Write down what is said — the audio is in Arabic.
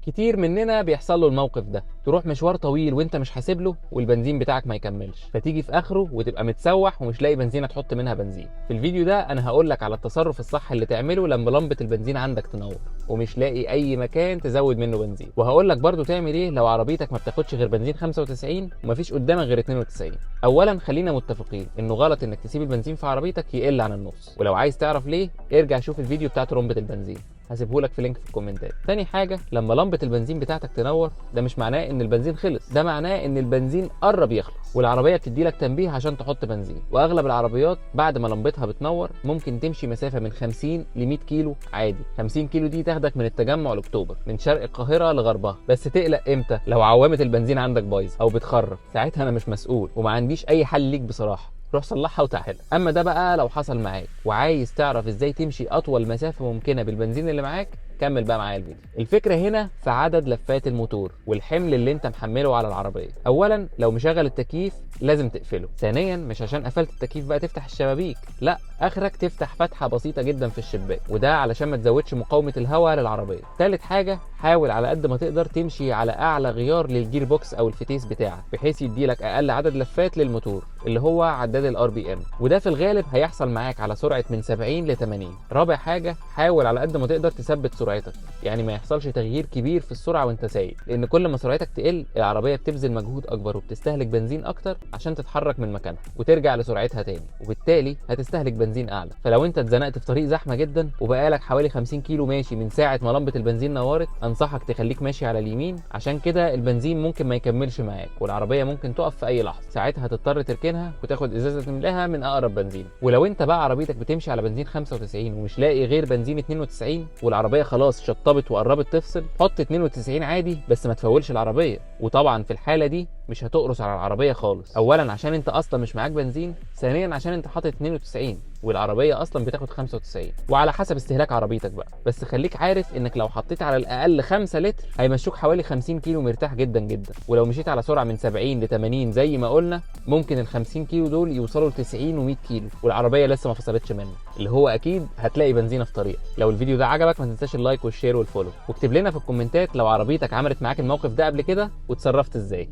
كتير مننا بيحصل له الموقف ده، تروح مشوار طويل وانت مش حاسب له والبنزين بتاعك ما يكملش، فتيجي في اخره وتبقى متسوح ومش لاقي بنزينه تحط منها بنزين. في الفيديو ده انا هقول لك على التصرف الصح اللي تعمله لما لمبه البنزين عندك تنور ومش لاقي اي مكان تزود منه بنزين، وهقول لك برده تعمل ايه لو عربيتك ما بتاخدش غير بنزين 95 ومفيش قدامك غير 92. اولا خلينا متفقين انه غلط انك تسيب البنزين في عربيتك يقل عن النص، ولو عايز تعرف ليه ارجع شوف الفيديو بتاع ترمبه البنزين، هسيبهولك في لينك في الكومنتات. تاني حاجه، لما لمبه البنزين بتاعتك تنور ده مش معناه ان البنزين خلص، ده معناه ان البنزين قرب يخلص والعربيه بتدي لك تنبيه عشان تحط بنزين. واغلب العربيات بعد ما لمبتها بتنور ممكن تمشي مسافه من 50 ل 100 كيلو عادي. 50 كيلو دي تاخدك من التجمع لاكتوبر، من شرق القاهره لغربها. بس تقلق امتى؟ لو عوامه البنزين عندك بايظه او بتخرب، ساعتها انا مش مسؤول وما عنديش اي حل ليك بصراحه، روح صلحها وتعالى. اما ده بقى لو حصل معاك وعايز تعرف ازاي تمشي اطول مسافه ممكنه بالبنزين اللي معاك، كمل بقى معايا الفيديو. الفكره هنا في عدد لفات الموتور والحمل اللي انت محمله على العربيه. اولا لو مشغل التكييف لازم تقفله. ثانيا مش عشان قفلت التكييف بقى تفتح الشبابيك، لا، اخرك تفتح فتحه بسيطه جدا في الشباك، وده علشان ما تزودش مقاومه الهواء للعربيه. ثالث حاجه، حاول على قد ما تقدر تمشي على اعلى غيار للجير بوكس او الفتيس بتاعك بحيث يديلك اقل عدد لفات للموتور اللي هو عداد الار بي ام، وده في الغالب هيحصل معاك على سرعه من 70 ل 80. رابع حاجه، حاول على قد ما تقدر تثبت سرعتك، يعني ما يحصلش تغيير كبير في السرعه وانت سايق، لان كل ما سرعتك تقل العربيه بتبذل مجهود اكبر وبتستهلك بنزين اكتر عشان تتحرك من مكانها وترجع لسرعتها تاني، وبالتالي هتستهلك بنزين اعلى. فلو انت اتزنقت في طريق زحمه جدا وبقالك حوالي 50 كيلو ماشي من ساعه ما لمبه البنزين نورت، انصحك تخليك ماشي على اليمين، عشان كده البنزين ممكن ما يكملش معاك والعربيه ممكن تقف في اي لحظه، ساعتها هتضطر تركنها وتاخد ازازه تملاها من اقرب بنزين. ولو انت بقى عربيتك بتمشي على بنزين 95 ومش لاقي غير بنزين 92 والعربيه خلاص شطبت وقربت تفصل، حط 92 عادي بس ما تفولش العربيه. وطبعا في الحاله دي مش هتقرص على العربيه خالص، اولا عشان انت اصلا مش معاك بنزين، ثانيا عشان انت حاطط 92 والعربيه اصلا بتاخد 95، وعلى حسب استهلاك عربيتك بقى. بس خليك عارف انك لو حطيت على الاقل 5 لتر هيمشوك حوالي 50 كيلو مرتاح جدا جدا، ولو مشيت على سرعه من 70 ل 80 زي ما قلنا ممكن ال 50 كيلو دول يوصلوا ل 90 و100 كيلو والعربيه لسه ما فصلتش منك، اللي هو اكيد هتلاقي بنزينه في طريقك. لو الفيديو ده عجبك ما تنساش اللايك والشير والفولو، واكتب لنا في الكومنتات لو عربيتك عملت معاك الموقف ده قبل كده وتصرفت ازاي.